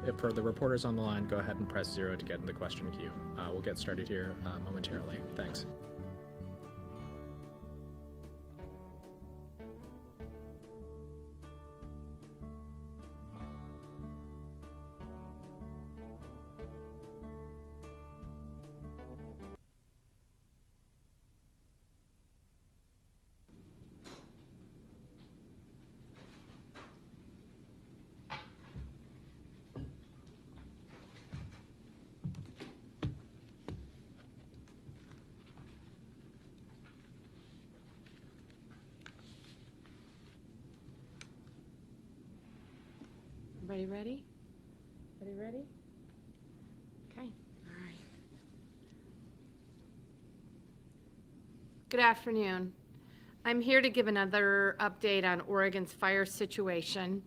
If for the reporters on the line, go ahead and press 0 to get in the question queue. We'll get started here momentarily. Thanks. Everybody ready? Everybody ready? Okay, all right. Good afternoon. I'm here to give another update on Oregon's fire situation.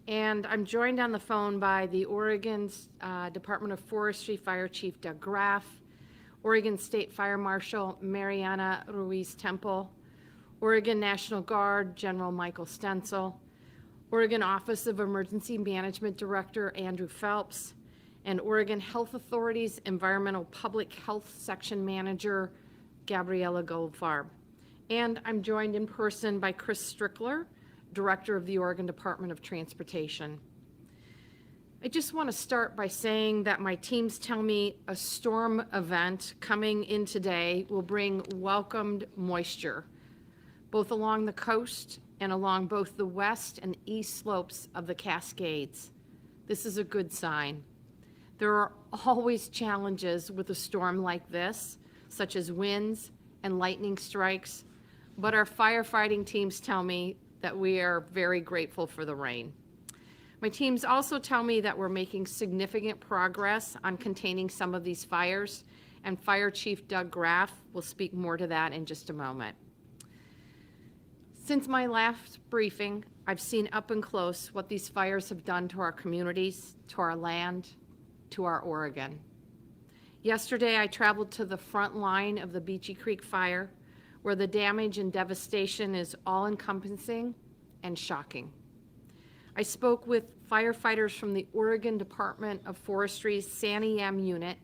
And I'm joined on the phone by the Oregon's Department of Forestry Fire Chief Doug Graff, Oregon State Fire Marshal Mariana Ruiz Temple, Oregon National Guard General Michael Stencil, Oregon Office of Emergency Management Director Andrew Phelps, and Oregon Health Authority's Environmental Public Health Section Manager Gabriella Goldfarb. And I'm joined in person by Chris Strickler, Director of the Oregon Department of Transportation. I just want to start by saying that my teams tell me a storm event coming in today will bring welcomed moisture, both along the coast and along both the west and east slopes of the Cascades. This is a good sign. There are always challenges with a storm like this, such as winds and lightning strikes, but our firefighting teams tell me that we are very grateful for the rain. My teams also tell me that we're making significant progress on containing some of these fires, and Fire Chief Doug Graff will speak more to that in just a moment. Since my last briefing, I've seen up and close what these fires have done to our communities, to our land, to our Oregon. Yesterday, I traveled to the front line of the Beachy Creek fire, where the damage and devastation is all-encompassing and shocking. I spoke with firefighters from the Oregon Department of Forestry's San EM unit,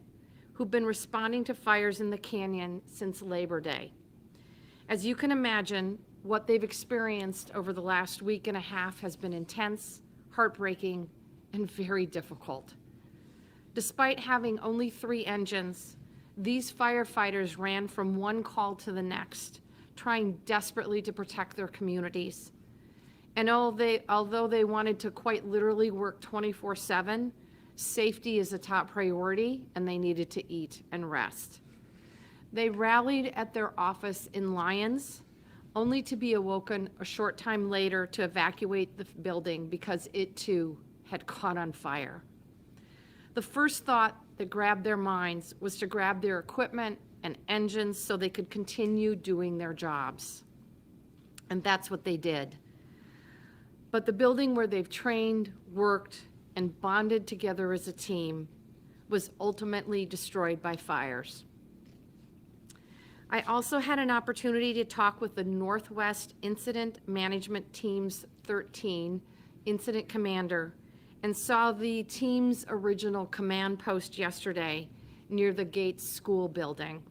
who've been responding to fires in the canyon since Labor Day. As you can imagine, what they've experienced over the last week and a half has been intense, heartbreaking, and very difficult. Despite having only 3 engines, these firefighters ran from one call to the next, trying desperately to protect their communities. And although they wanted to quite literally work 24/7, safety is a top priority, and they needed to eat and rest. They rallied at their office in Lyons, only to be awoken a short time later to evacuate the building because it too had caught on fire. The first thought that grabbed their minds was to grab their equipment and engines so they could continue doing their jobs. And that's what they did. But the building where they've trained, worked, and bonded together as a team was ultimately destroyed by fires. I also had an opportunity to talk with the Northwest Incident Management Team's 13 incident commander and saw the team's original command post yesterday near the Gates School building.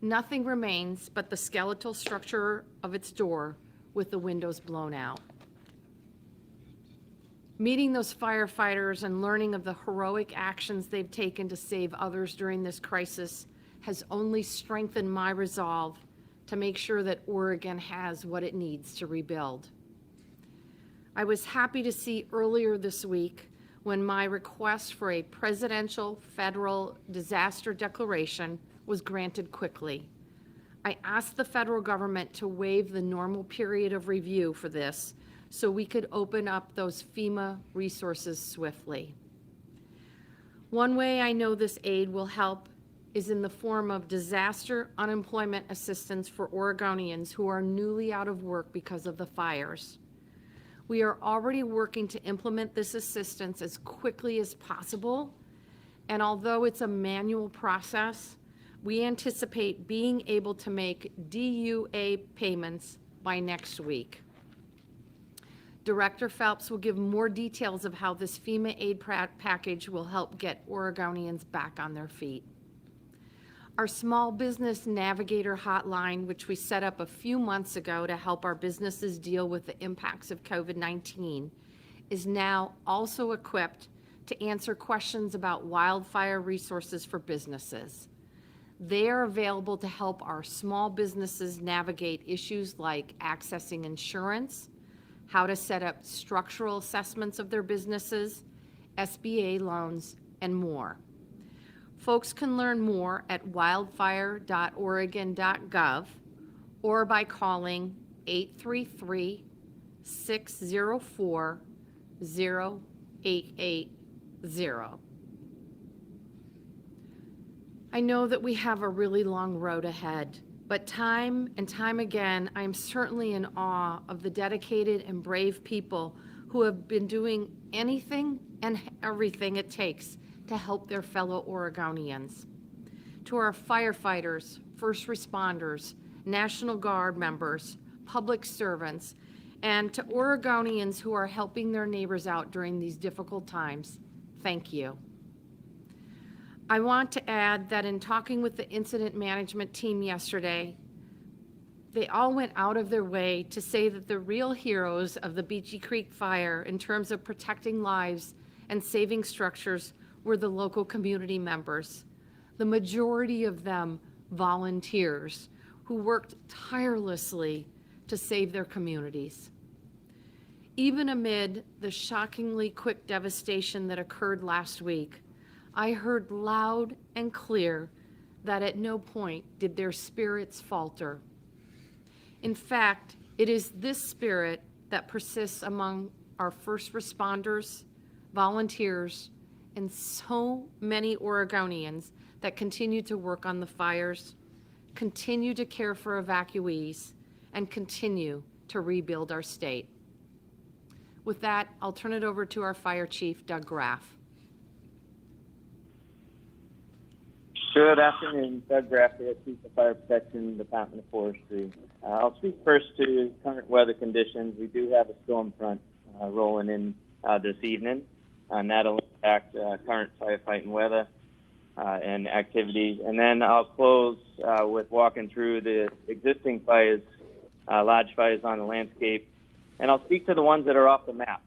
Nothing remains but the skeletal structure of its door with the windows blown out. Meeting those firefighters and learning of the heroic actions they've taken to save others during this crisis has only strengthened my resolve to make sure that Oregon has what it needs to rebuild. I was happy to see earlier this week when my request for a presidential federal disaster declaration was granted quickly. I asked the federal government to waive the normal period of review for this so we could open up those FEMA resources swiftly. One way I know this aid will help is in the form of disaster unemployment assistance for Oregonians who are newly out of work because of the fires. We are already working to implement this assistance as quickly as possible, and although it's a manual process, we anticipate being able to make DUA payments by next week. Director Phelps will give more details of how this FEMA aid package will help get Oregonians back on their feet. Our Small Business Navigator Hotline, which we set up a few months ago to help our businesses deal with the impacts of COVID-19, is now also equipped to answer questions about wildfire resources for businesses. They are available to help our small businesses navigate issues like accessing insurance, how to set up structural assessments of their businesses, SBA loans, and more. Folks can learn more at wildfire.oregon.gov or by calling 833-604-0880. I know that we have a really long road ahead, but time and time again, I am certainly in awe of the dedicated and brave people who have been doing anything and everything it takes to help their fellow Oregonians. To our firefighters, first responders, National Guard members, public servants, and to Oregonians who are helping their neighbors out during these difficult times, thank you. I want to add that in talking with the incident management team yesterday, they all went out of their way to say that the real heroes of the Beachy Creek fire in terms of protecting lives and saving structures were the local community members, the majority of them volunteers who worked tirelessly to save their communities. Even amid the shockingly quick devastation that occurred last week, I heard loud and clear that at no point did their spirits falter. In fact, it is this spirit that persists among our first responders, volunteers, and so many Oregonians that continue to work on the fires, continue to care for evacuees, and continue to rebuild our state. With that, I'll turn it over to our Fire Chief, Doug Graff. Good afternoon, Doug Graff here, Chief of Fire Protection, Department of Forestry. I'll speak first to current weather conditions. We do have a storm front rolling in this evening, and that'll impact current firefighting weather and activities. And then I'll close with walking through the existing fires, large fires on the landscape, and I'll speak to the ones that are off the map.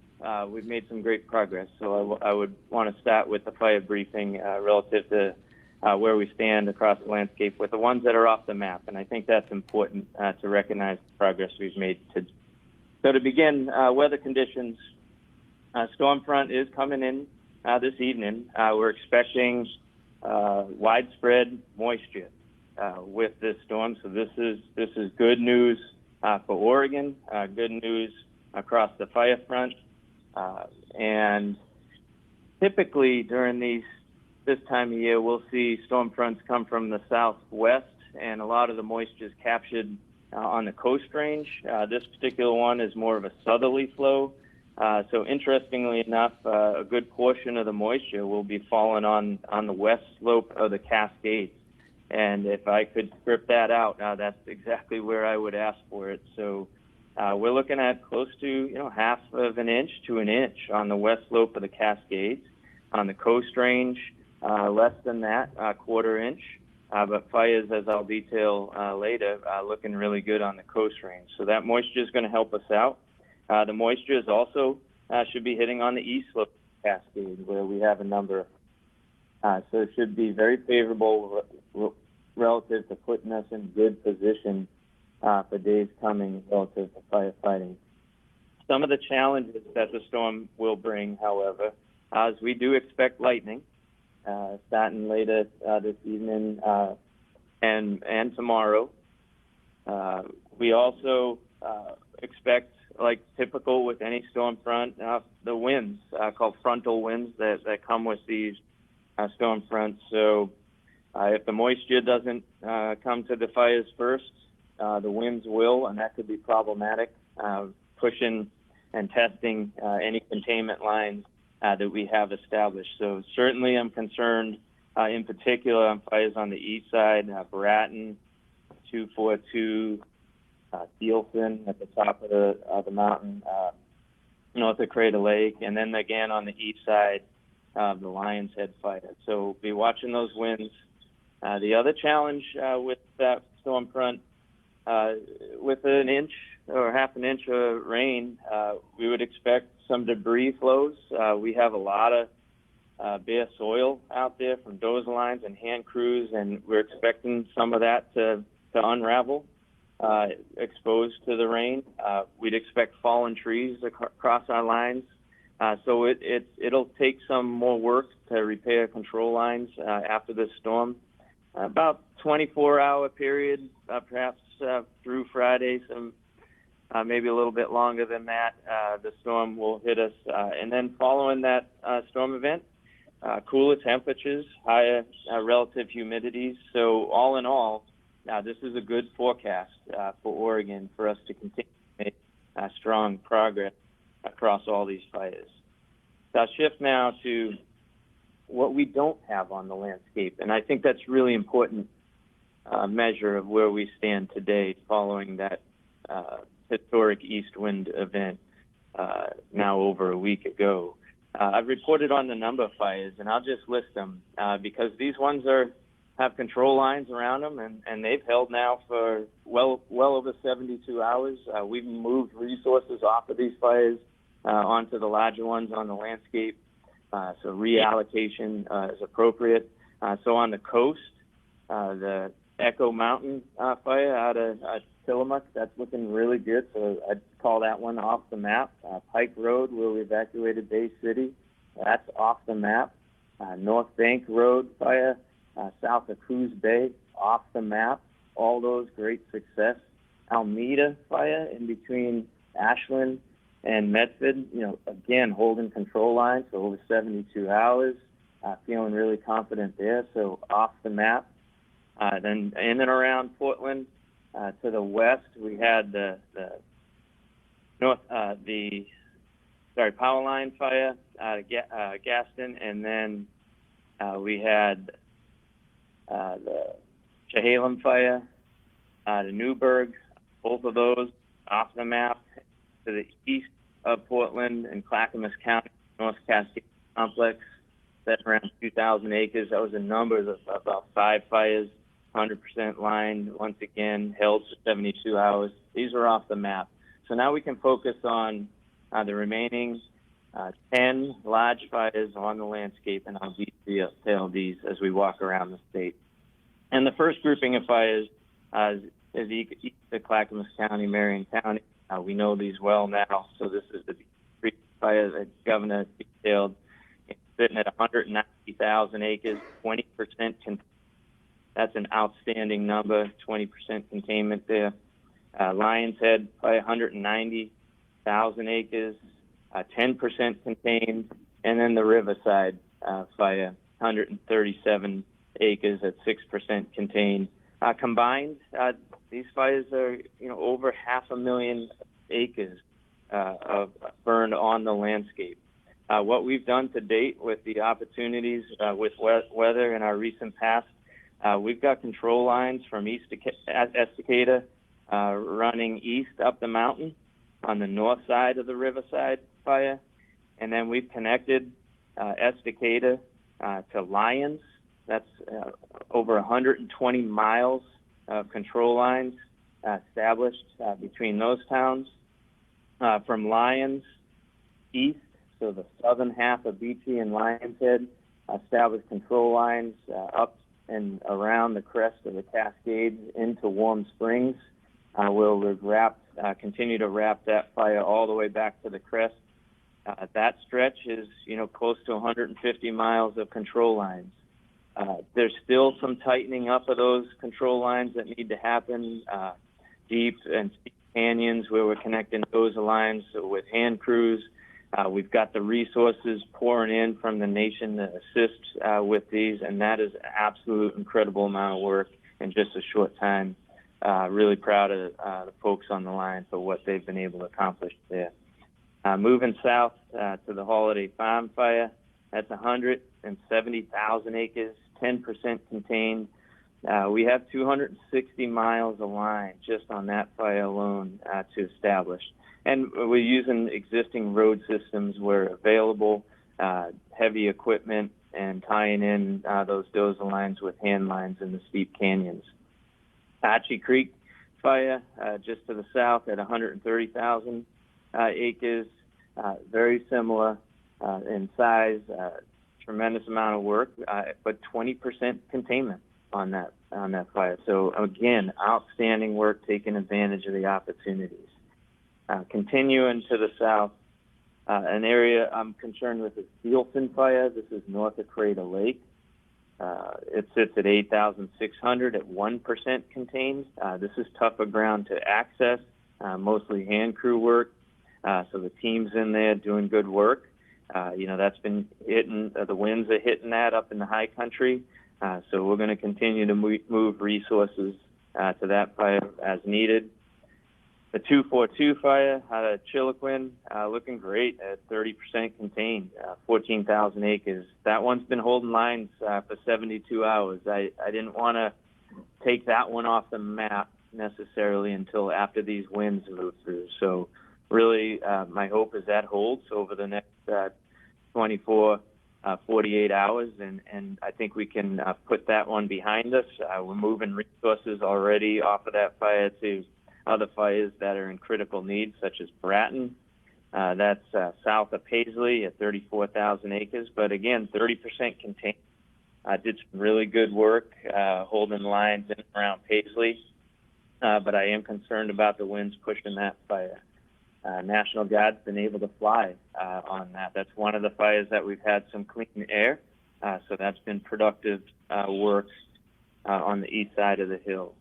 We've made some great progress, so I would want to start with the fire briefing relative to where we stand across the landscape with the ones that are off the map, and I think that's important to recognize the progress we've made. So to begin, weather conditions, storm front is coming in this evening. We're expecting widespread moisture with this storm, so this is good news for Oregon, good news across the fire front, and typically during this time of year, we'll see storm fronts come from the southwest, and a lot of the moisture is captured on the coast range. This particular one is more of a southerly flow. So interestingly enough, a good portion of the moisture will be falling on the west slope of the Cascades. And if I could strip that out, that's exactly where I would ask for it. So we're looking at close to half of an inch to an inch on the west slope of the Cascades. On the coast range, less than that, quarter inch. But fires, as I'll detail later, looking really good on the coast range. So that moisture is going to help us out. The moisture is also should be hitting on the east slope of the Cascade, where we have a number. So it should be very favorable relative to putting us in good position for days coming relative to firefighting. Some of the challenges that the storm will bring, however, is we do expect lightning starting later this evening and tomorrow. We also expect, like typical with any storm front, the winds called frontal winds that come with these storm fronts. So if the moisture doesn't come to the fires first, the winds will, and that could be problematic, pushing and testing any containment lines that we have established. So certainly I'm concerned in particular on fires on the east side, Bratton, 242, Thielson at the top of the mountain, north of Crater Lake, and then again on the east side of the Lion's Head fire. So be watching those winds. The other challenge with that storm front, with an inch or half an inch of rain, we would expect some debris flows. We have a lot of bare soil out there from dozer lines and hand crews, and we're expecting some of that to unravel, exposed to the rain. We'd expect fallen trees across our lines. So it'll take some more work to repair control lines after this storm. About 24-hour period, perhaps through Friday, some maybe a little bit longer than that. The storm will hit us, and then following that storm event, cooler temperatures, higher relative humidities. So all in all, this is a good forecast for Oregon for us to continue to make strong progress across all these fires. So I'll shift now to what we don't have on the landscape, and I think that's really important measure of where we stand today following that historic east wind event now over a week ago. I've reported on the number of fires, and I'll just list them because these ones have control lines around them, and they've held now for well over 72 hours. We've moved resources off of these fires onto the larger ones on the landscape, so reallocation is appropriate. So on the coast, the Echo Mountain fire out of Tillamook, that's looking really good, so I'd call that one off the map. Pike Road, where we evacuated Bay City, that's off the map. North Bank Road fire, south of Coos Bay, off the map. All those great success. Almeda fire in between Ashland and Medford, again, holding control lines for over 72 hours. Feeling really confident there, so off the map. Then in and around Portland, to the west, we had the power line fire out of Gaston, and then we had the Chehalem fire out of Newburgh. Both of those off the map. To the east of Portland and Clackamas County, North Cascade Complex, that's around 2,000 acres. That was a number of about 5 fires, 100% lined, once again, held for 72 hours. These are off the map. So now we can focus on the remaining 10 large fires on the landscape, and I'll detail these as we walk around the state. And the first grouping of fires is east of Clackamas County, Marion County. We know these well now, so this is the three fire that the governor detailed. It's sitting at 190,000 acres, 20%. That's an outstanding number, 20% containment there. Lion's Head, probably 190,000 acres, 10% contained. And then the Riverside fire, 137 acres at 6% contained. Combined, these fires are, over 500,000 acres of burned on the landscape. What we've done to date with the opportunities with weather in our recent past, we've got control lines from east Estacada running east up the mountain on the north side of the Riverside fire, and then we've connected Estacada to Lyons. That's over 120 miles of control lines established between those towns. From Lyons east, so the southern half of Beachy and Lion's Head, established control lines up and around the crest of the Cascades into Warm Springs. We'll continue to wrap that fire all the way back to the crest. That stretch is, close to 150 miles of control lines. There's still some tightening up of those control lines that need to happen, deep and steep canyons where we're connecting those lines with hand crews. We've got the resources pouring in from the nation to assist with these, and that is an absolute incredible amount of work in just a short time. Really proud of the folks on the line for what they've been able to accomplish there. Moving south to the Holiday Farm fire, that's 170,000 acres, 10% contained. We have 260 miles of line just on that fire alone to establish. And we're using existing road systems where available, heavy equipment, and tying in those dozer lines with hand lines in the steep canyons. Apache Creek fire, just to the south at 130,000 acres, very similar in size, tremendous amount of work, but 20% containment on that fire. So again, outstanding work, taking advantage of the opportunities. Continuing to the south, an area I'm concerned with is Steelton fire. This is north of Crater Lake. It sits at 8,600 at 1% contained. This is tougher ground to access, mostly hand crew work. So the team's in there doing good work. That's been hitting, the winds are hitting that up in the high country. So we're going to continue to move resources to that fire as needed. The 242 fire out of Chiloquin, looking great at 30% contained, 14,000 acres. That one's been holding lines for 72 hours. I didn't want to take that one off the map necessarily until after these winds move through. So really, my hope is that holds over the next 24, 48 hours, and I think we can put that one behind us. We're moving resources already off of that fire to other fires that are in critical need, such as Bratton. That's south of Paisley at 34,000 acres. But again, 30% contained. Did some really good work holding lines in and around Paisley. But I am concerned about the winds pushing that fire. National Guard's been able to fly on that. That's one of the fires that we've had some clean air. So that's been productive work on the east side of the hill.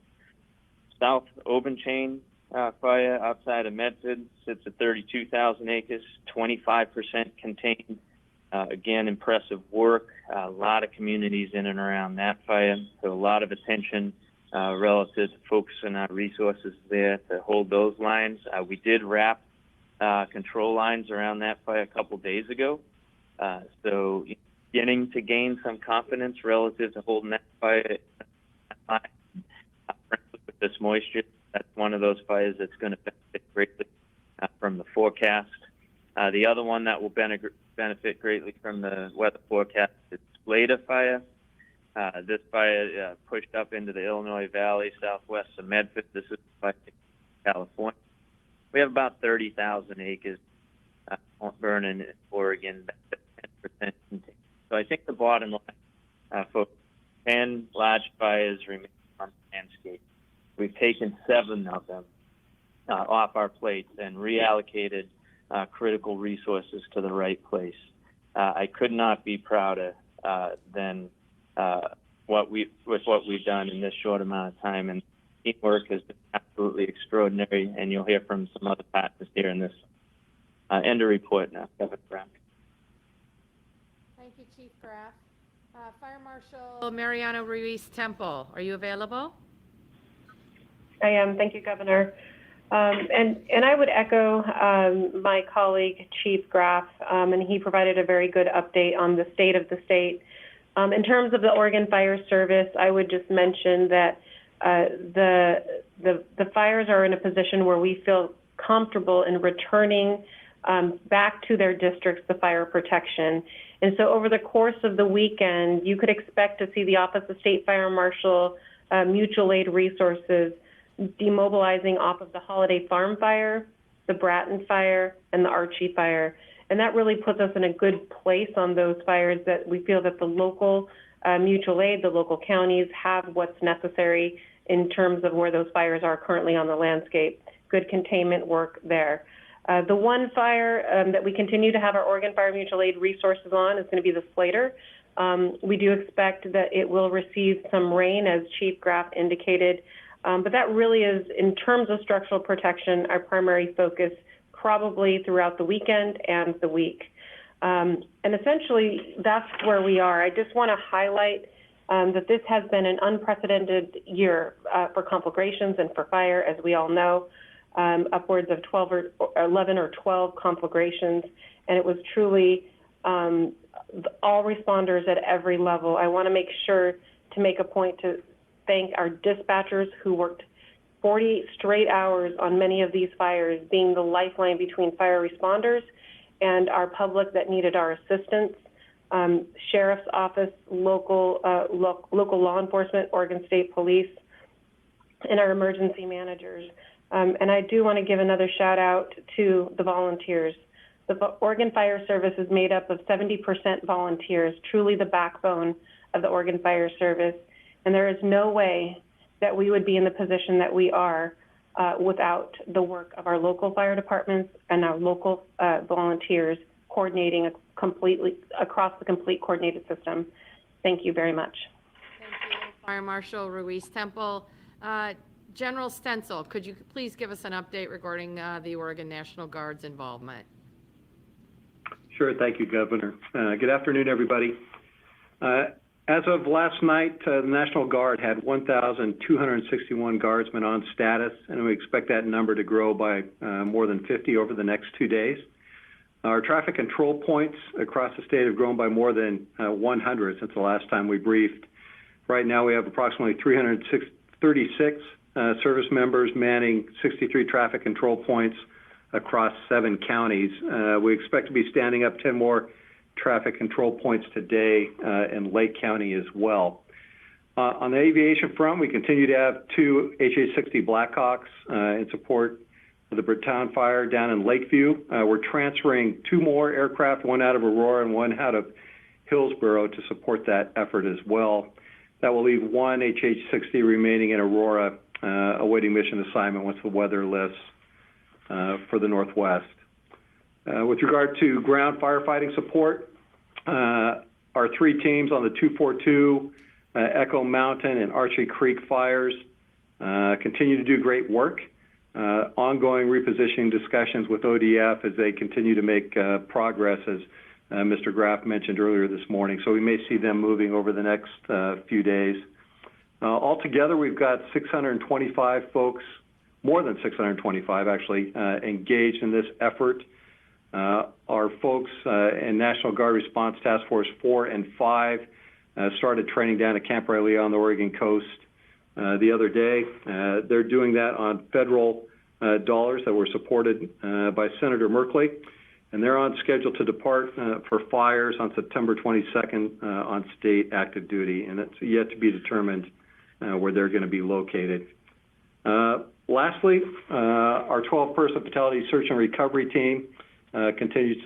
South Obenchain fire outside of Medford sits at 32,000 acres, 25% contained. Again, impressive work. A lot of communities in and around that fire. So a lot of attention relative to focusing our resources there to hold those lines. We did wrap control lines around that fire a couple days ago. So beginning to gain some confidence relative to holding that fire with this moisture. That's one of those fires that's going to benefit greatly from the forecast. The other one that will benefit greatly from the weather forecast is Splata fire. This fire pushed up into the Illinois Valley, southwest of Medford. This is fire in California. We have about 30,000 acres burning in Oregon, 10% contained. So I think the bottom line, folks, 10 large fires remain on the landscape. We've taken 7 of them off our plates and reallocated critical resources to the right place. I could not be prouder than what we've done in this short amount of time, and teamwork has been absolutely extraordinary. And you'll hear from some other partners here in this end of report now. Kevin Brown. Thank you, Chief Graf. Fire Marshal Mariano Ruiz Temple, are you available? I am. Thank you, Governor. And I would echo my colleague, Chief Graf, and he provided a very good update on the state of the state. In terms of the Oregon Fire Service, I would just mention that the fires are in a position where we feel comfortable in returning back to their districts the fire protection. And so over the course of the weekend, you could expect to see the Office of State Fire Marshal mutual aid resources demobilizing off of the Holiday Farm Fire, the Bratton Fire, and the Archie Fire. And that really puts us in a good place on those fires that we feel that the local mutual aid, the local counties have what's necessary in terms of where those fires are currently on the landscape. Good containment work there. The one fire that we continue to have our Oregon Fire Mutual Aid resources on is going to be the Slater. We do expect that it will receive some rain, as Chief Graf indicated. But that really is, in terms of structural protection, our primary focus probably throughout the weekend and the week. And essentially, that's where we are. I just want to highlight that this has been an unprecedented year for conflagrations and for fire, as we all know, upwards of 11 or 12 conflagrations. And it was truly all responders at every level. I want to make sure to make a point to thank our dispatchers who worked 48 straight hours on many of these fires, being the lifeline between fire responders and our public that needed our assistance. Sheriff's Office, local law enforcement, Oregon State Police, and our emergency managers. And I do want to give another shout out to the volunteers. The Oregon Fire Service is made up of 70% volunteers, truly the backbone of the Oregon Fire Service. And there is no way that we would be in the position that we are without the work of our local fire departments and our local volunteers coordinating completely across the complete coordinated system. Thank you very much. Thank you, Fire Marshal Ruiz Temple. General Stencil, could you please give us an update regarding the Oregon National Guard's involvement? Sure, thank you, Governor. Good afternoon, everybody. As of last night, the National Guard had 1,261 guardsmen on status, and we expect that number to grow by more than 50 over the next 2 days. Our traffic control points across the state have grown by more than 100 since the last time we briefed. Right now, we have approximately 336 service members manning 63 traffic control points across 7 counties. We expect to be standing up 10 more traffic control points today in Lake County as well. On the aviation front, we continue to have 2 HA-60 Blackhawks in support of the Breton fire down in Lakeview. We're transferring 2 more aircraft, 1 out of Aurora and 1 out of Hillsborough, to support that effort as well. That will leave 1 HA-60 remaining in Aurora, awaiting mission assignment once the weather lifts for the Northwest. With regard to ground firefighting support, our 3 teams on the 242, Echo Mountain, and Archery Creek fires continue to do great work. Ongoing repositioning discussions with ODF as they continue to make progress, as Mr. Graff mentioned earlier this morning. So we may see them moving over the next few days. Altogether, we've got 625 folks, more than 625 actually, engaged in this effort. Our folks in National Guard Response Task Force 4 and 5 started training down at Camp Riley on the Oregon coast the other day. They're doing that on federal dollars that were supported by Senator Merkley, and they're on schedule to depart for fires on September 22nd on state active duty, and it's yet to be determined where they're going to be located. Lastly, our 12-person fatality search and recovery team continues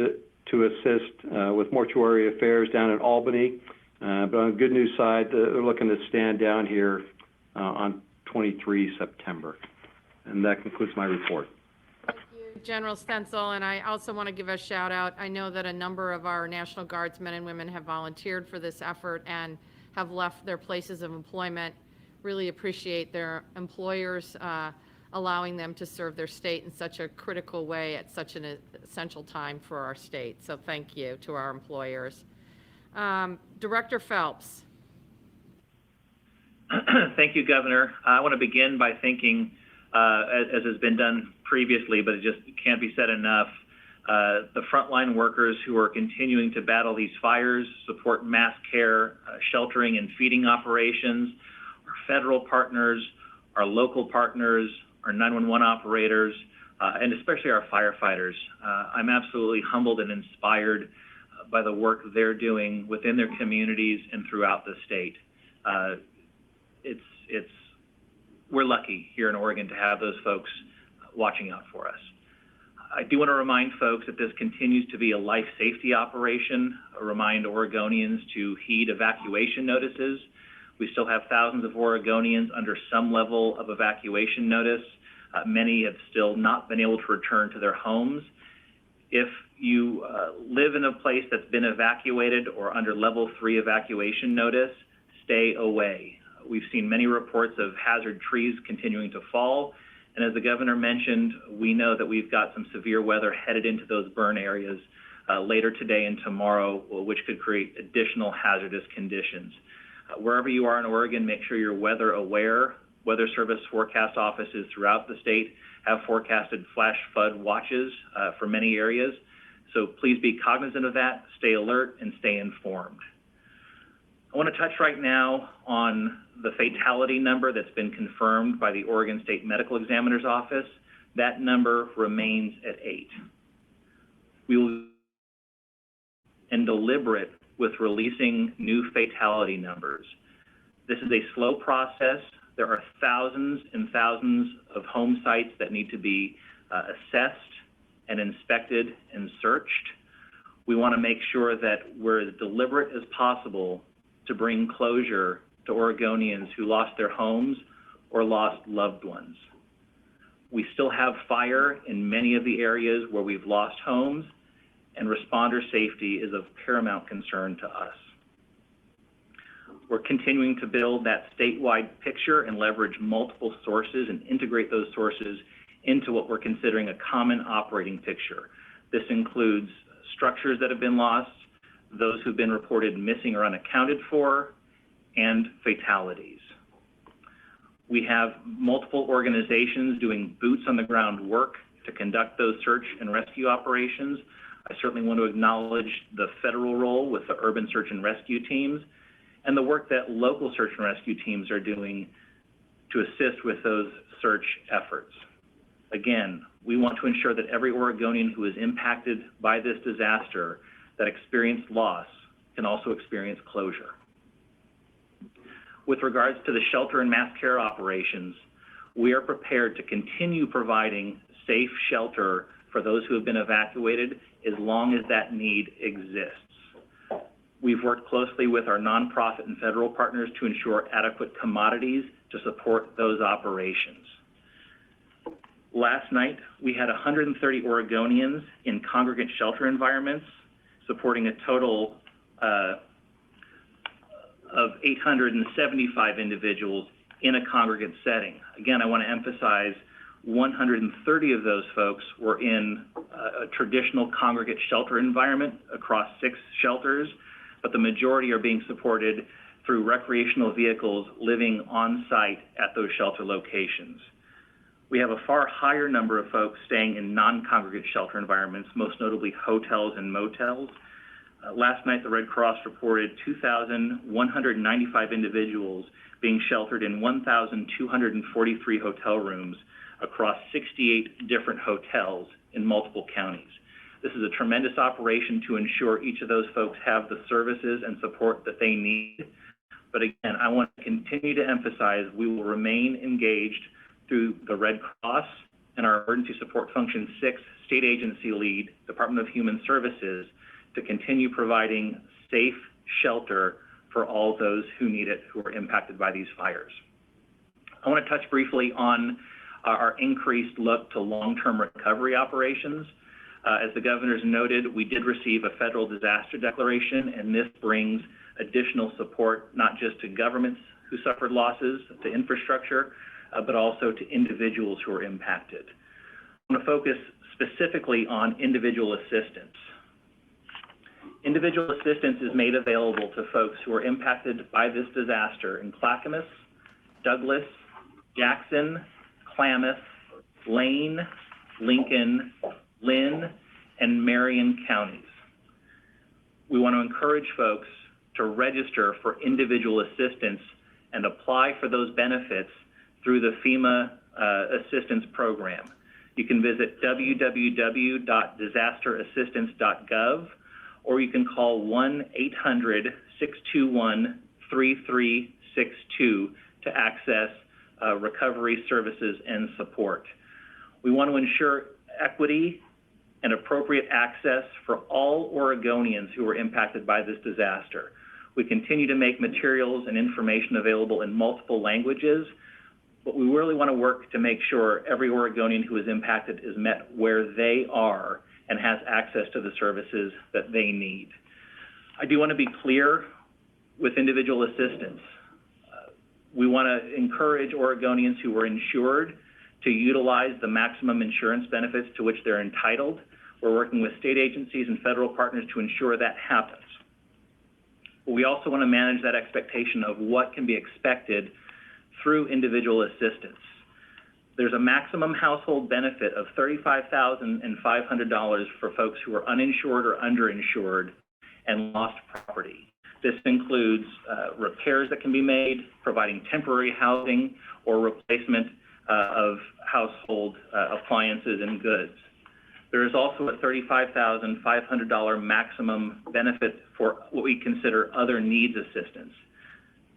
to assist with mortuary affairs down in Albany. But on the good news side, they're looking to stand down here on 23 September. And that concludes my report. Thank you, General Stencil, and I also want to give a shout out. I know that a number of our National Guards men and women have volunteered for this effort and have left their places of employment. Really appreciate their employers allowing them to serve their state in such a critical way at such an essential time for our state. So thank you to our employers. Director Phelps. Thank you, Governor. I want to begin by thanking, as has been done previously, but it just can't be said enough, the frontline workers who are continuing to battle these fires, support mass care, sheltering and feeding operations, our federal partners, our local partners, our 911 operators, and especially our firefighters. I'm absolutely humbled and inspired by the work they're doing within their communities and throughout the state. We're lucky here in Oregon to have those folks watching out for us. I do want to remind folks that this continues to be a life safety operation, remind Oregonians to heed evacuation notices. We still have thousands of Oregonians under some level of evacuation notice. Many have still not been able to return to their homes. If you live in a place that's been evacuated or under level 3 evacuation notice, stay away. We've seen many reports of hazard trees continuing to fall. And as the governor mentioned, we know that we've got some severe weather headed into those burn areas later today and tomorrow, which could create additional hazardous conditions. Wherever you are in Oregon, make sure you're weather aware. Weather Service forecast offices throughout the state have forecasted flash flood watches for many areas. So please be cognizant of that, stay alert, and stay informed. I want to touch right now on the fatality number that's been confirmed by the Oregon State Medical Examiner's Office. That number remains at 8. We will be deliberate with releasing new fatality numbers. This is a slow process. There are thousands and thousands of home sites that need to be assessed and inspected and searched. We want to make sure that we're as deliberate as possible to bring closure to Oregonians who lost their homes or lost loved ones. We still have fire in many of the areas where we've lost homes, and responder safety is of paramount concern to us. We're continuing to build that statewide picture and leverage multiple sources and integrate those sources into what we're considering a common operating picture. This includes structures that have been lost, those who've been reported missing or unaccounted for, and fatalities. We have multiple organizations doing boots on the ground work to conduct those search and rescue operations. I certainly want to acknowledge the federal role with the urban search and rescue teams and the work that local search and rescue teams are doing to assist with those search efforts. Again, we want to ensure that every Oregonian who is impacted by this disaster that experienced loss can also experience closure. With regards to the shelter and mass care operations, we are prepared to continue providing safe shelter for those who have been evacuated as long as that need exists. We've worked closely with our nonprofit and federal partners to ensure adequate commodities to support those operations. Last night, we had 130 Oregonians in congregate shelter environments, supporting a total of 875 individuals in a congregate setting. Again, I want to emphasize 130 of those folks were in a traditional congregate shelter environment across 6 shelters, but the majority are being supported through recreational vehicles living on site at those shelter locations. We have a far higher number of folks staying in non-congregate shelter environments, most notably hotels and motels. Last night, the Red Cross reported 2,195 individuals being sheltered in 1,243 hotel rooms across 68 different hotels in multiple counties. This is a tremendous operation to ensure each of those folks have the services and support that they need. But again, I want to continue to emphasize we will remain engaged through the Red Cross and our Emergency Support Function 6 state agency lead, Department of Human Services, to continue providing safe shelter for all those who need it who are impacted by these fires. I want to touch briefly on our increased look to long-term recovery operations. As the governor's noted, we did receive a federal disaster declaration, and this brings additional support not just to governments who suffered losses to infrastructure, but also to individuals who are impacted. I want to focus specifically on individual assistance. Individual assistance is made available to folks who are impacted by this disaster in Clackamas, Douglas, Jackson, Klamath, Lane, Lincoln, Lynn, and Marion counties. We want to encourage folks to register for individual assistance and apply for those benefits through the FEMA assistance program. You can visit www.disasterassistance.gov, or you can call 1-800-621-3362 to access recovery services and support. We want to ensure equity and appropriate access for all Oregonians who were impacted by this disaster. We continue to make materials and information available in multiple languages, but we really want to work to make sure every Oregonian who is impacted is met where they are and has access to the services that they need. I do want to be clear with individual assistance. We want to encourage Oregonians who were insured to utilize the maximum insurance benefits to which they're entitled. We're working with state agencies and federal partners to ensure that happens. But we also want to manage that expectation of what can be expected through individual assistance. There's a maximum household benefit of $35,500 for folks who are uninsured or underinsured and lost property. This includes repairs that can be made, providing temporary housing or replacement of household appliances and goods. There is also a $35,500 maximum benefit for what we consider other needs assistance.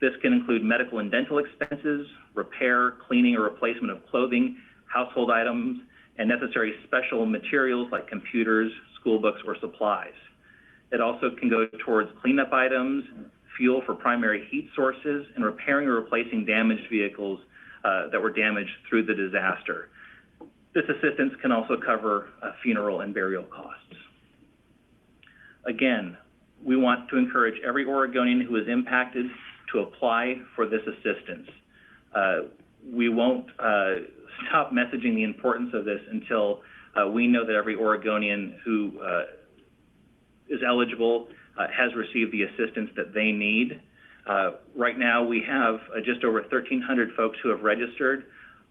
This can include medical and dental expenses, repair, cleaning, or replacement of clothing, household items, and necessary special materials like computers, school books, or supplies. It also can go towards cleanup items, fuel for primary heat sources, and repairing or replacing damaged vehicles that were damaged through the disaster. This assistance can also cover funeral and burial costs. Again, we want to encourage every Oregonian who is impacted to apply for this assistance. We won't stop messaging the importance of this until we know that every Oregonian who is eligible has received the assistance that they need. Right now, we have just over 1,300 folks who have registered.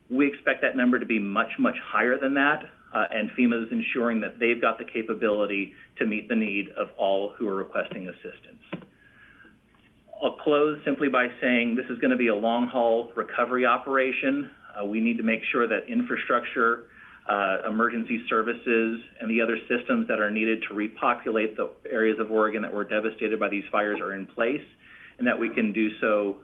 We expect that number to be much, much higher than that, and FEMA is ensuring that they've got the capability to meet the need of all who are requesting assistance. I'll close simply by saying this is going to be a long-haul recovery operation. We need to make sure that infrastructure, emergency services, and the other systems that are needed to repopulate the areas of Oregon that were devastated by these fires are in place, and that we can do so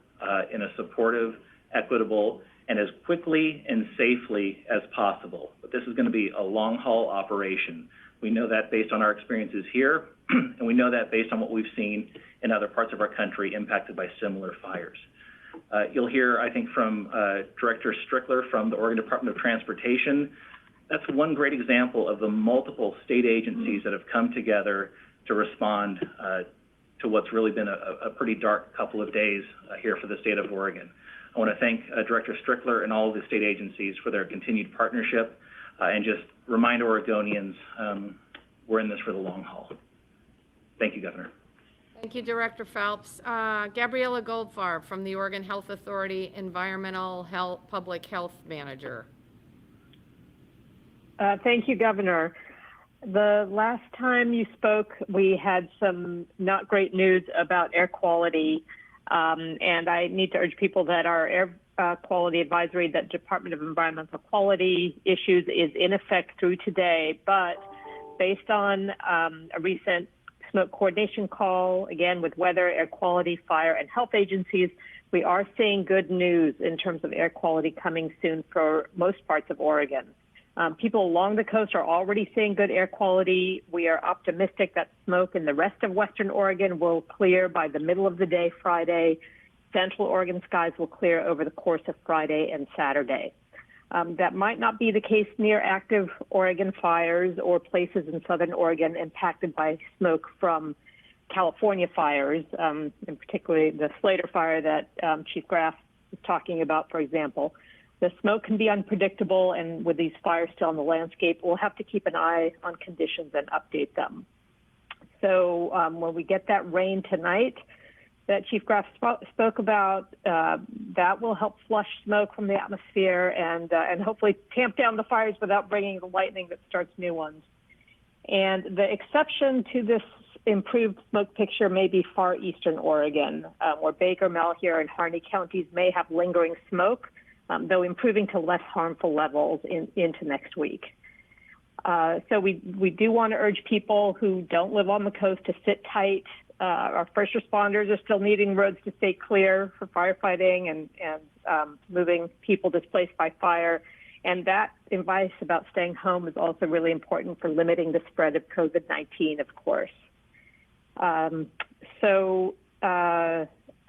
in a supportive, equitable, and as quickly and safely as possible. But this is going to be a long-haul operation. We know that based on our experiences here, and we know that based on what we've seen in other parts of our country impacted by similar fires. You'll hear, I think, from Director Strickler from the Oregon Department of Transportation. That's one great example of the multiple state agencies that have come together to respond to what's really been a pretty dark couple of days here for the state of Oregon. I want to thank Director Strickler and all of the state agencies for their continued partnership and just remind Oregonians we're in this for the long haul. Thank you, Governor. Thank you, Director Phelps. Gabriella Goldfarb from the Oregon Health Authority Environmental Health Public Health Manager. Thank you, Governor. The last time you spoke, we had some not great news about air quality, and I need to urge people that our air quality advisory, that Department of Environmental Quality issues, is in effect through today, but based on a recent smoke coordination call, again, with weather, air quality, fire, and health agencies, we are seeing good news in terms of air quality coming soon for most parts of Oregon. People along the coast are already seeing good air quality. We are optimistic that smoke in the rest of Western Oregon will clear by the middle of the day Friday. Central Oregon skies will clear over the course of Friday and Saturday. That might not be the case near active Oregon fires or places in Southern Oregon impacted by smoke from California fires, and particularly the Slater fire that Chief Graff was talking about, for example. The smoke can be unpredictable, and with these fires still on the landscape, we'll have to keep an eye on conditions and update them. So when we get that rain tonight that Chief Graff spoke about, that will help flush smoke from the atmosphere and hopefully tamp down the fires without bringing the lightning that starts new ones. And the exception to this improved smoke picture may be far eastern Oregon, where Baker, Malheur, and Harney counties may have lingering smoke, though improving to less harmful levels into next week. So we do want to urge people who don't live on the coast to sit tight. Our first responders are still needing roads to stay clear for firefighting and moving people displaced by fire. And that advice about staying home is also really important for limiting the spread of COVID-19, of course.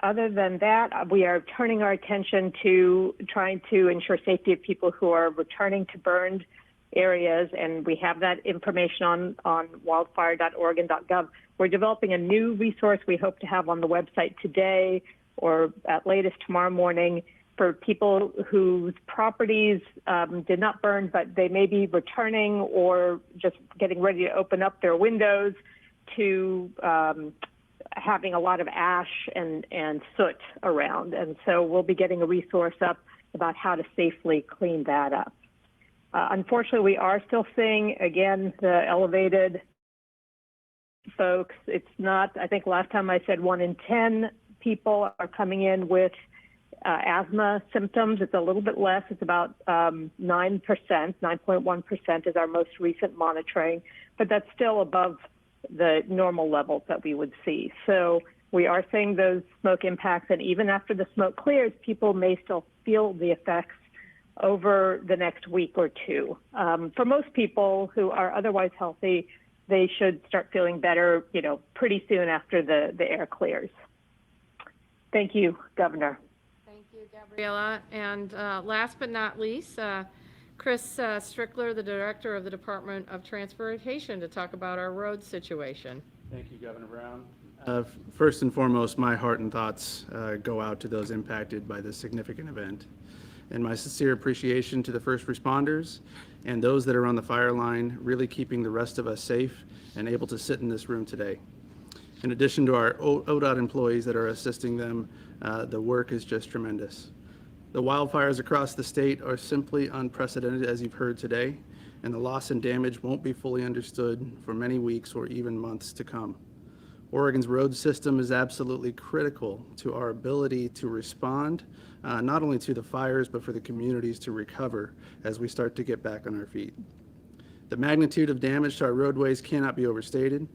Other than that, we are turning our attention to trying to ensure safety of people who are returning to burned areas, and we have that information on wildfire.oregon.gov. We're developing a new resource we hope to have on the website today or at latest tomorrow morning for people whose properties did not burn, but they may be returning or just getting ready to open up their windows to having a lot of ash and soot around. And so we'll be getting a resource up about how to safely clean that up. Unfortunately, we are still seeing, again, the elevated folks. It's not, I think last time I said 1 in 10 people are coming in with asthma symptoms. It's a little bit less. It's about 9.1% is our most recent monitoring, but that's still above the normal levels that we would see. So we are seeing those smoke impacts, and even after the smoke clears, people may still feel the effects over the next week or two. For most people who are otherwise healthy, they should start feeling better, pretty soon after the air clears. Thank you, Governor. Thank you, Gabriella. And last but not least, Chris Strickler, the Director of the Department of Transportation, to talk about our road situation. Thank you, Governor Brown. First and foremost, my heart and thoughts go out to those impacted by this significant event. And my sincere appreciation to the first responders and those that are on the fire line, really keeping the rest of us safe and able to sit in this room today. In addition to our ODOT employees that are assisting them, the work is just tremendous. The wildfires across the state are simply unprecedented, as you've heard today, and the loss and damage won't be fully understood for many weeks or even months to come. Oregon's road system is absolutely critical to our ability to respond, not only to the fires, but for the communities to recover as we start to get back on our feet. The magnitude of damage to our roadways cannot be overstated.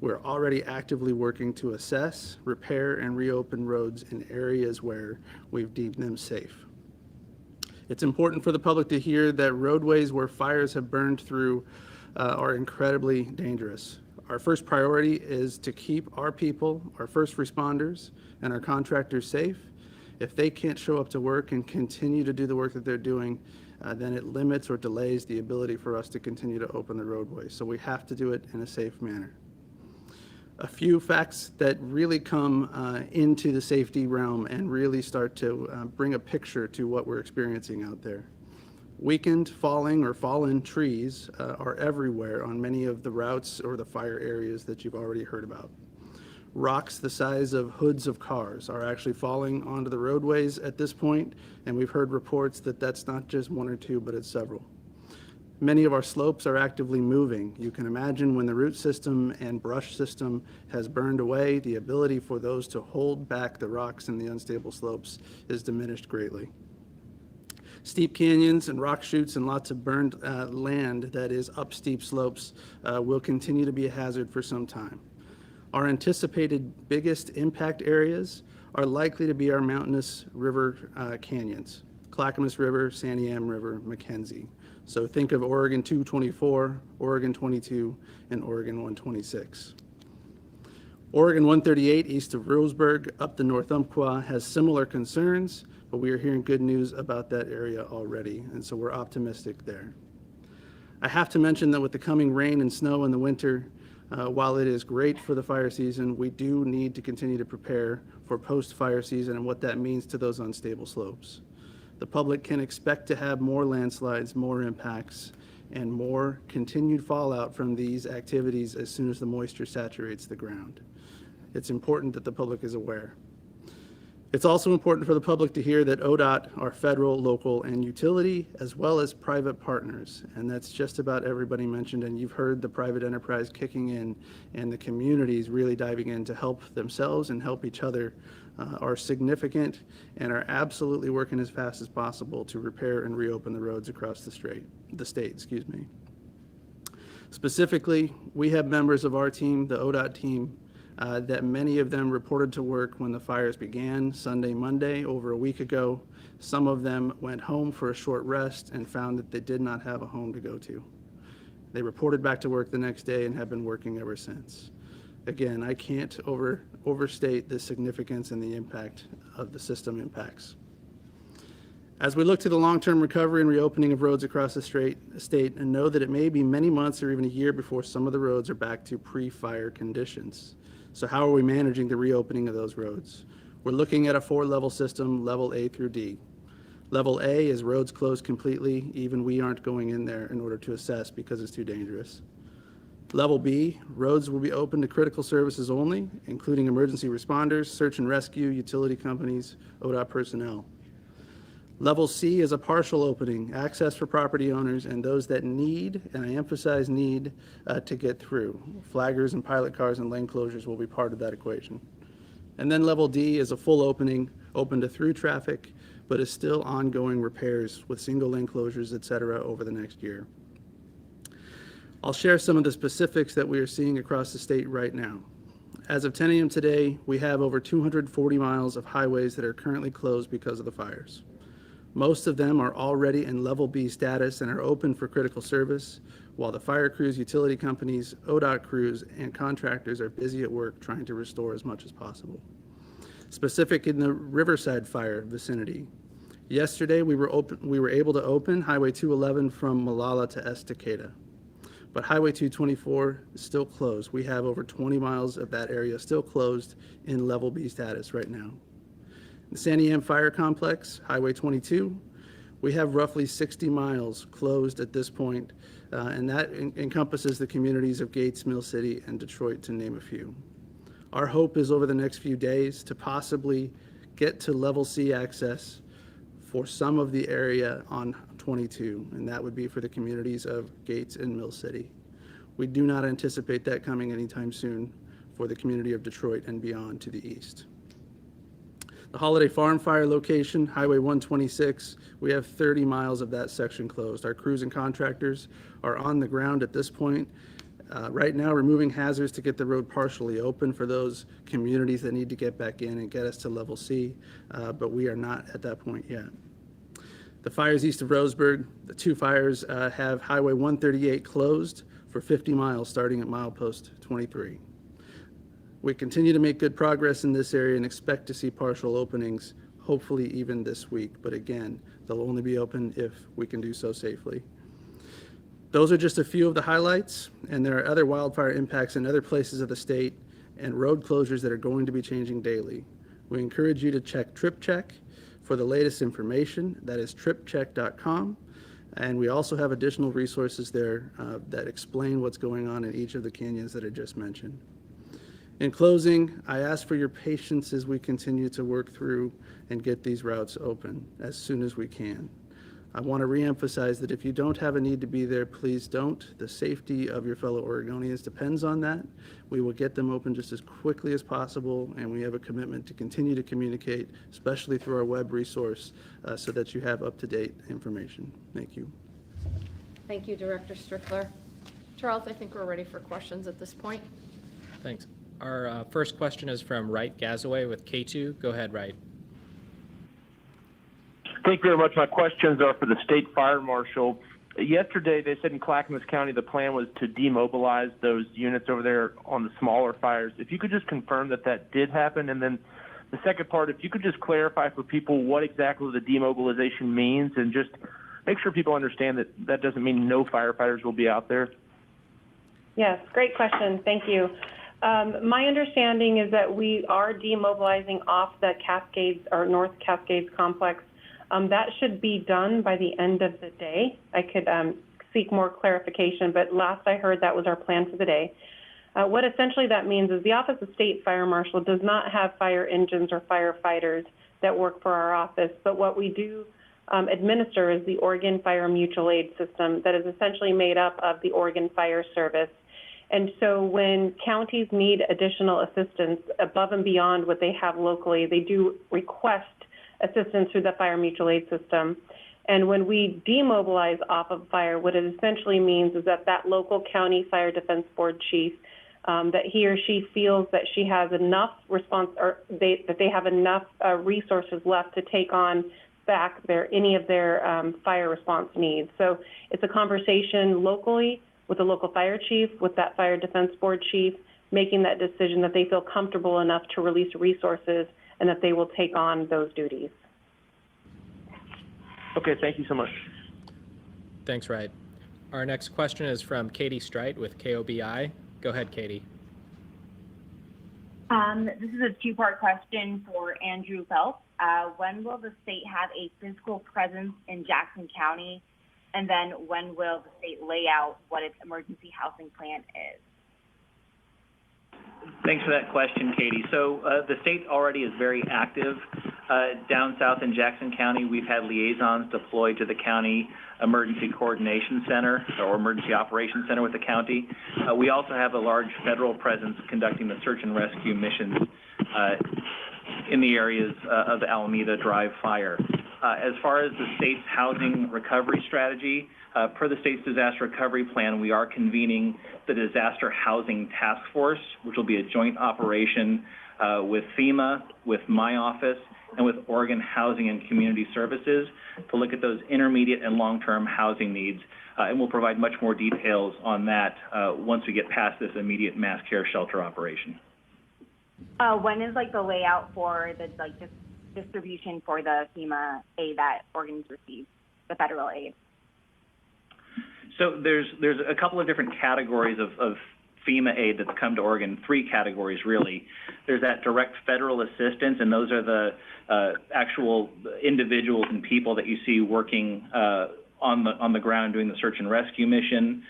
We're already actively working to assess, repair, and reopen roads in areas where we've deemed them safe. It's important for the public to hear that roadways where fires have burned through are incredibly dangerous. Our first priority is to keep our people, our first responders, and our contractors safe. If they can't show up to work and continue to do the work that they're doing, then it limits or delays the ability for us to continue to open the roadway. So we have to do it in a safe manner. A few facts that really come into the safety realm and really start to bring a picture to what we're experiencing out there. Weakened, falling, or fallen trees are everywhere on many of the routes or the fire areas that you've already heard about. Rocks the size of hoods of cars are actually falling onto the roadways at this point, and we've heard reports that that's not just 1 or 2, but it's several. Many of our slopes are actively moving. You can imagine when the root system and brush system has burned away, the ability for those to hold back the rocks in the unstable slopes is diminished greatly. Steep canyons and rock chutes and lots of burned land that is up steep slopes will continue to be a hazard for some time. Our anticipated biggest impact areas are likely to be our mountainous river canyons, Clackamas River, Santiam River, McKenzie. So think of Oregon 224, Oregon 22, and Oregon 126. Oregon 138 east of Roseburg up the North Umpqua has similar concerns, but we are hearing good news about that area already, and so we're optimistic there. I have to mention that with the coming rain and snow in the winter, while it is great for the fire season, we do need to continue to prepare for post-fire season and what that means to those unstable slopes. The public can expect to have more landslides, more impacts, and more continued fallout from these activities as soon as the moisture saturates the ground. It's important that the public is aware. It's also important for the public to hear that ODOT are federal, local, and utility, as well as private partners. And that's just about everybody mentioned. And you've heard the private enterprise kicking in and the communities really diving in to help themselves and help each other are significant and are absolutely working as fast as possible to repair and reopen the roads across the state. Specifically, we have members of our team, the ODOT team, that many of them reported to work when the fires began Sunday, Monday, over a week ago. Some of them went home for a short rest and found that they did not have a home to go to. They reported back to work the next day and have been working ever since. Again, I can't overstate the significance and the impact of the system impacts. As we look to the long-term recovery and reopening of roads across the state, and know that it may be many months or even a year before some of the roads are back to pre-fire conditions. So how are we managing the reopening of those roads? We're looking at a 4-level system, level A through D. Level A is roads closed completely. Even we aren't going in there in order to assess because it's too dangerous. Level B, roads will be open to critical services only, including emergency responders, search and rescue, utility companies, ODOT personnel. Level C is a partial opening, access for property owners and those that need, and I emphasize need, to get through. Flaggers and pilot cars and lane closures will be part of that equation. And then level D is a full opening, open to through traffic, but is still ongoing repairs with single lane closures, et cetera, over the next year. I'll share some of the specifics that we are seeing across the state right now. As of 10 a.m. today, we have over 240 miles of highways that are currently closed because of the fires. Most of them are already in level B status and are open for critical service, while the fire crews, utility companies, ODOT crews, and contractors are busy at work trying to restore as much as possible. Specific in the Riverside fire vicinity, yesterday we were able to open Highway 211 from Malala to Estacada, but Highway 224 is still closed. We have over 20 miles of that area still closed in level B status right now. The San Diego Fire Complex, Highway 22, we have roughly 60 miles closed at this point, and that encompasses the communities of Gates, Mill City, and Detroit, to name a few. Our hope is over the next few days to possibly get to level C access for some of the area on 22, and that would be for the communities of Gates and Mill City. We do not anticipate that coming anytime soon for the community of Detroit and beyond to the east. The Holiday Farm fire location, Highway 126, we have 30 miles of that section closed. Our crews and contractors are on the ground at this point, right now removing hazards to get the road partially open for those communities that need to get back in and get us to level C, but we are not at that point yet. The fires east of Roseburg, the two fires have Highway 138 closed for 50 miles starting at milepost 23. We continue to make good progress in this area and expect to see partial openings, hopefully even this week. But again, they'll only be open if we can do so safely. Those are just a few of the highlights, and there are other wildfire impacts in other places of the state and road closures that are going to be changing daily. We encourage you to check TripCheck for the latest information. That is tripcheck.com. And we also have additional resources there that explain what's going on in each of the canyons that I just mentioned. In closing, I ask for your patience as we continue to work through and get these routes open as soon as we can. I want to reemphasize that if you don't have a need to be there, please don't. The safety of your fellow Oregonians depends on that. We will get them open just as quickly as possible, and we have a commitment to continue to communicate, especially through our web resource, so that you have up-to-date information. Thank you. Thank you, Director Strickler. Charles, I think we're ready for questions at this point. Thanks. Our first question is from Wright Gazaway with K2. Go ahead, Wright. Thank you very much. My questions are for the state fire marshal. Yesterday, they said in Clackamas County the plan was to demobilize those units over there on the smaller fires. If you could just confirm that that did happen, and then the second part, if you could just clarify for people what exactly the demobilization means, and just make sure people understand that that doesn't mean no firefighters will be out there. Yes, great question. Thank you. My understanding is that we are demobilizing off the Cascades or North Cascades complex. That should be done by the end of the day. I could seek more clarification, but last I heard that was our plan for the day. What essentially that means is the Office of State Fire Marshal does not have fire engines or firefighters that work for our office, but what we do administer is the Oregon Fire Mutual Aid System that is essentially made up of the Oregon Fire Service. And so when counties need additional assistance above and beyond what they have locally, they do request assistance through the Fire Mutual Aid System. And when we demobilize off of fire, what it essentially means is that that local county fire defense board chief, that he or she feels that she has enough response, or that they have enough resources left to take on back any of their fire response needs. So it's a conversation locally with the local fire chief, with that fire defense board chief, making that decision that they feel comfortable enough to release resources and that they will take on those duties. Okay, thank you so much. Thanks, Wright. Our next question is from Katie Strite with KOBI. Go ahead, Katie. This is a two-part question for Andrew Phelps. When will the state have a physical presence in Jackson County? And then when will the state lay out what its emergency housing plan is? Thanks for that question, Katie. So the state already is very active Down south in Jackson County, we've had liaisons deployed to the county emergency coordination center or emergency operations center with the county. We also have a large federal presence conducting the search and rescue missions in the areas of the Alameda Drive fire. As far as the state's housing recovery strategy, per the state's disaster recovery plan, we are convening the Disaster Housing Task Force, which will be a joint operation with FEMA, with my office, and with Oregon Housing and Community Services to look at those intermediate and long-term housing needs. And we'll provide much more details on that once we get past this immediate mass care shelter operation. When is the layout for the distribution for the FEMA aid that Oregon's received, the federal aid? So there's a couple of different categories of FEMA aid that's come to Oregon, 3 categories really. There's that direct federal assistance, and those are the actual individuals and people that you see working on the ground doing the search and rescue mission,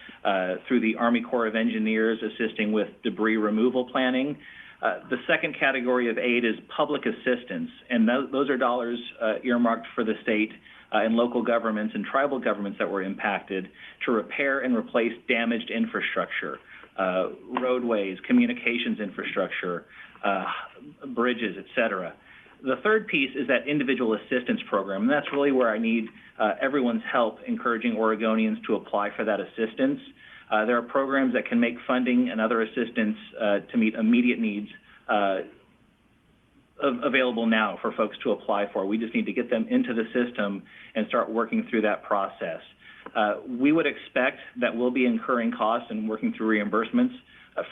through the Army Corps of Engineers assisting with debris removal planning. The second category of aid is public assistance, and those are dollars earmarked for the state and local governments and tribal governments that were impacted to repair and replace damaged infrastructure, roadways, communications infrastructure, bridges, et cetera. The third piece is that individual assistance program, and that's really where I need everyone's help encouraging Oregonians to apply for that assistance. There are programs that can make funding and other assistance to meet immediate needs available now for folks to apply for. We just need to get them into the system and start working through that process. We would expect that we'll be incurring costs and working through reimbursements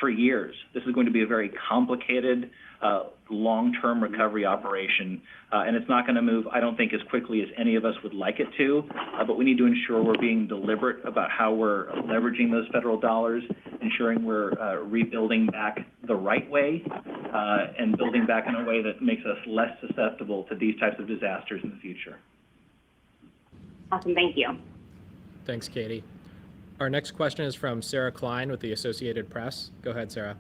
for years. This is going to be a very complicated, long-term recovery operation, and it's not going to move, I don't think, as quickly as any of us would like it to, but we need to ensure we're being deliberate about how we're leveraging those federal dollars, ensuring we're rebuilding back the right way, and building back in a way that makes us less susceptible to these types of disasters in the future. Awesome, thank you. Thanks, Katie. Our next question is from Sarah Klein with the Associated Press. Go ahead, Sarah.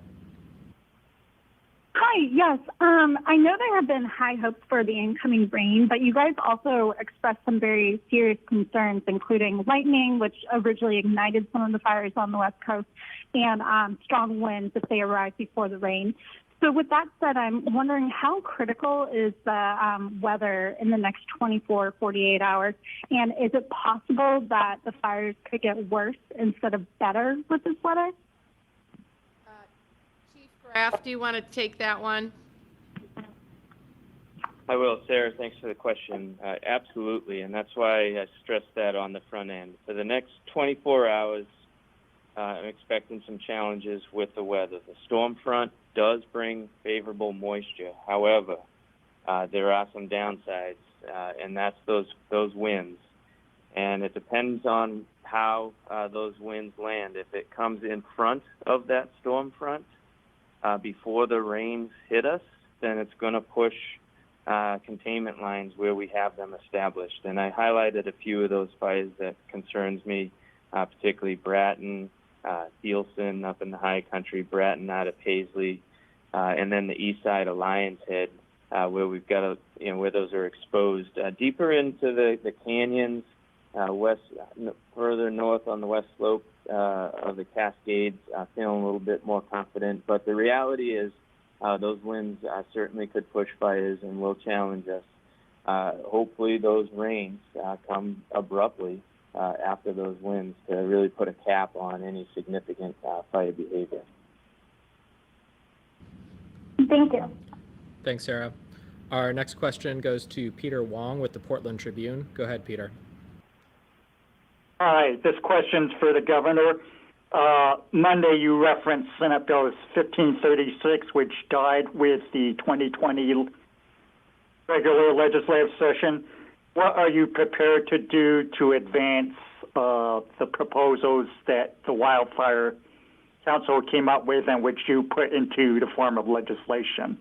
Hi, yes. I know there have been high hopes for the incoming rain, but you guys also expressed some very serious concerns, including lightning, which originally ignited some of the fires on the West Coast, and strong winds if they arrive before the rain. So with that said, I'm wondering how critical is the weather in the next 24, 48 hours? And is it possible that the fires could get worse instead of better with this weather? Chief Graff, do you want to take that one? I will, Sarah. Thanks for the question. Absolutely, and that's why I stressed that on the front end. For the next 24 hours, I'm expecting some challenges with the weather. The storm front does bring favorable moisture. However, there are some downsides, and that's those winds. And it depends on how those winds land. If it comes in front of that storm front before the rains hit us, then it's going to push containment lines where we have them established. And I highlighted a few of those fires that concerns me, particularly Bratton, Thielson up in the high country, Bratton out of Paisley, and then the east side of Lions Head, where we've got where those are exposed. Deeper into the canyons, further north on the west slope of the Cascades, feeling a little bit more confident. But the reality is those winds certainly could push fires and will challenge us. Hopefully those rains come abruptly after those winds to really put a cap on any significant fire behavior. Thank you. Thanks, Sarah. Our next question goes to Peter Wong with the Portland Tribune. Go ahead, Peter. Hi, this question's for the governor. Monday, you referenced Senate Bill 1536, which died with the 2020 regular legislative session. What are you prepared to do to advance the proposals that the Wildfire Council came up with and which you put into the form of legislation?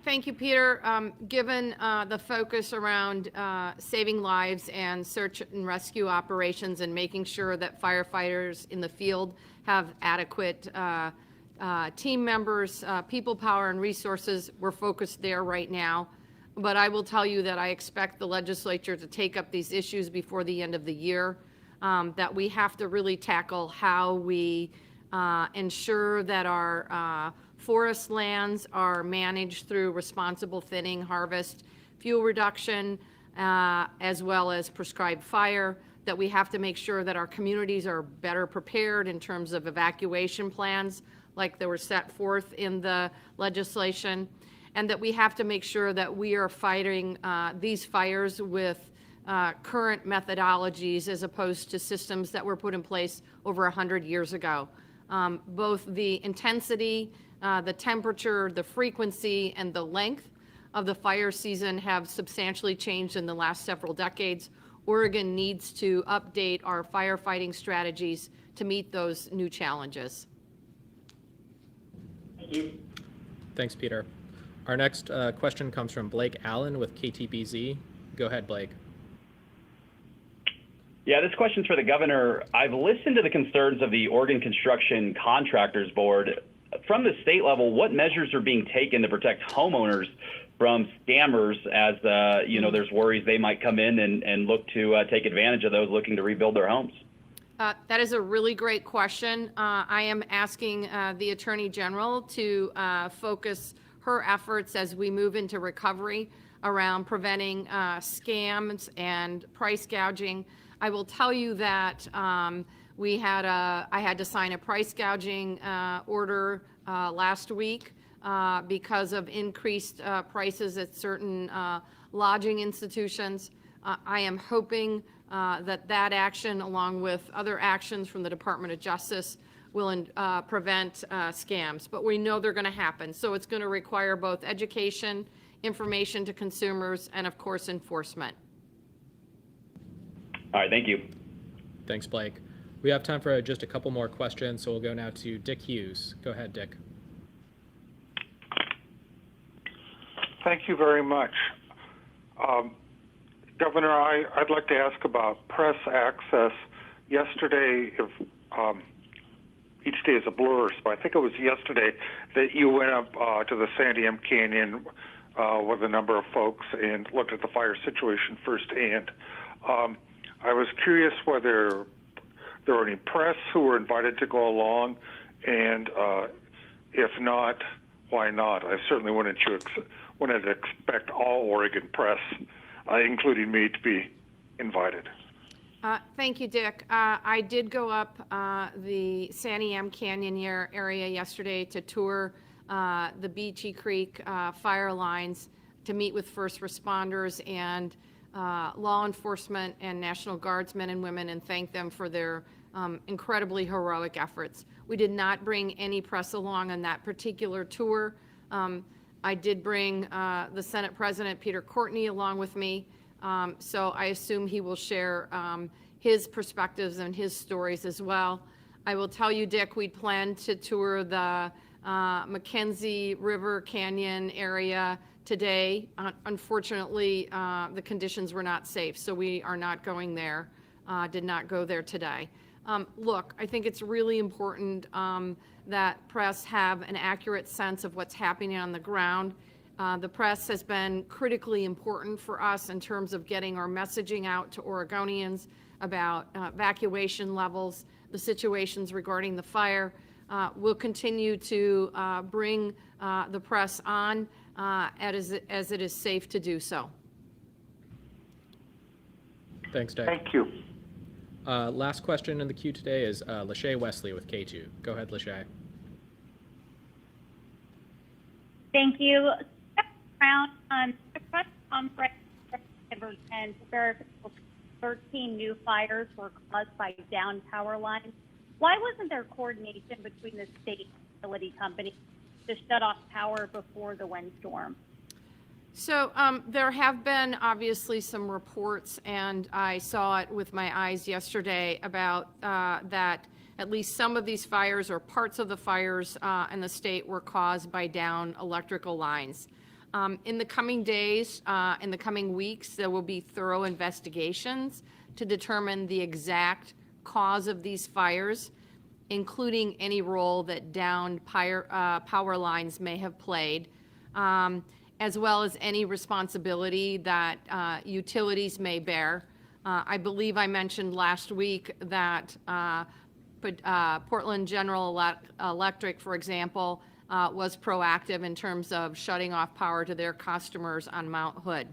Thank you, Peter. Given the focus around saving lives and search and rescue operations and making sure that firefighters in the field have adequate team members, people power, and resources, we're focused there right now. but I will tell you that I expect the legislature to take up these issues before the end of the year, that we have to really tackle how we ensure that our forest lands are managed through responsible thinning, harvest, fuel reduction, as well as prescribed fire, that we have to make sure that our communities are better prepared in terms of evacuation plans, like they were set forth in the legislation, and that we have to make sure that we are fighting these fires with current methodologies as opposed to systems that were put in place over 100 years ago. Both the intensity, the temperature, the frequency, and the length of the fire season have substantially changed in the last several decades. Oregon needs to update our firefighting strategies to meet those new challenges. Thanks, Peter. Our next question comes from Blake Allen with KTBZ. Go ahead, Blake. Yeah, this question's for the governor. I've listened to the concerns of the Oregon Construction Contractors Board. From the state level, what measures are being taken to protect homeowners from scammers as, there's worries they might come in and look to take advantage of those looking to rebuild their homes? That is a really great question. I am asking the Attorney General to focus her efforts as we move into recovery around preventing scams and price gouging. I will tell you that I had to sign a price gouging order last week because of increased prices at certain lodging institutions. I am hoping that action, along with other actions from the Department of Justice, will prevent scams. But we know they're going to happen. So it's going to require both education, information to consumers, and of course, enforcement. All right, thank you. Thanks, Blake. We have time for just a couple more questions, so we'll go now to Dick Hughes. Go ahead, Dick. Thank you very much. Governor, I'd like to ask about press access. Yesterday, each day is a blur, so I think it was yesterday that you went up to the Sandy M Canyon with a number of folks and looked at the fire situation firsthand. I was curious whether there were any press who were invited to go along, and if not, why not? I certainly wouldn't expect all Oregon press, including me, to be invited. Thank you, Dick. I did go up the Sandy M Canyon area yesterday to tour the Beachy Creek fire lines, to meet with first responders and law enforcement and National Guardsmen and women, and thank them for their incredibly heroic efforts. We did not bring any press along on that particular tour. I did bring the Senate President, Peter Courtney, along with me, so I assume he will share his perspectives and his stories as well. I will tell you, Dick, we planned to tour the Mackenzie River Canyon area today. Unfortunately, the conditions were not safe, so we are not going there, did not go there today. Look, I think it's really important that press have an accurate sense of what's happening on the ground. The press has been critically important for us in terms of getting our messaging out to Oregonians about evacuation levels, the situations regarding the fire. We'll continue to bring the press on as it is safe to do so. Thanks, Dick. Thank you. Last question in the queue today is Lachey Wesley with K2. Go ahead, Lachey. Thank you. Around the press conference and 13 new fires were caused by downed power lines. Why wasn't there coordination between the state utility company to shut off power before the windstorm? So there have been obviously some reports, and I saw it with my eyes yesterday, about that at least some of these fires or parts of the fires in the state were caused by down electrical lines. In the coming days, in the coming weeks, there will be thorough investigations to determine the exact cause of these fires, including any role that downed power lines may have played. as well as any responsibility that utilities may bear. I believe I mentioned last week that Portland General Electric, for example, was proactive in terms of shutting off power to their customers on Mount Hood.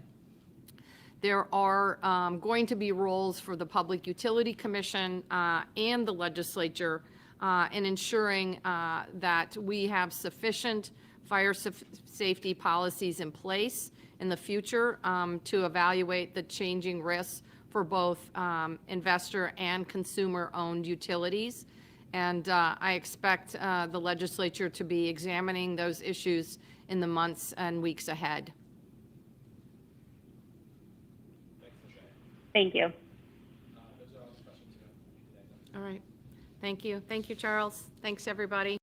There are going to be roles for the Public Utility Commission and the legislature in ensuring that we have sufficient fire safety policies in place in the future to evaluate the changing risks for both investor and consumer-owned utilities. And I expect the legislature to be examining those issues in the months and weeks ahead. Thank you. All right. Thank you. Thank you, Charles. Thanks, everybody.